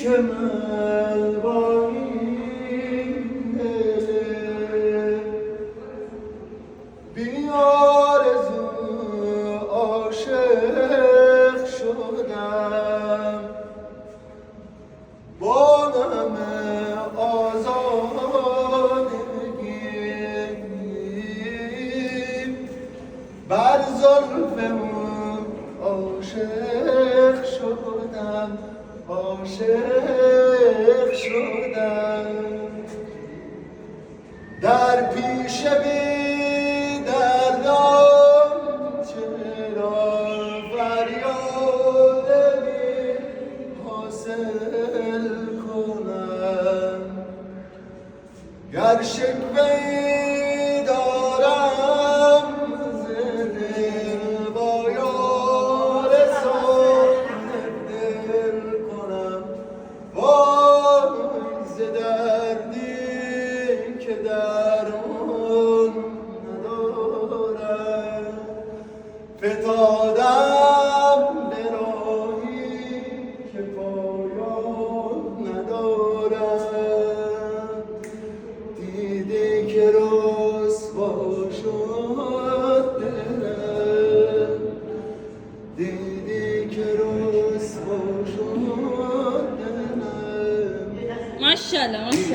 که من با این دل بی آرزو عاشق شدم، با نم آزادگی بر زلف اون عاشق شدم، عاشق شدم. در پیش بی دردان چرا فریاد بی حاصل کنم؟ گر شکوه‌ای دارم ز دل با یار صاحب دل کنم، وای ز دردی که درمان ندارم. فتادم به راهی که پایان ندارد، دیدی که رسوا شد دلم، دیدی که رسوا شد دلم. ماشاءالله ماشاءالله.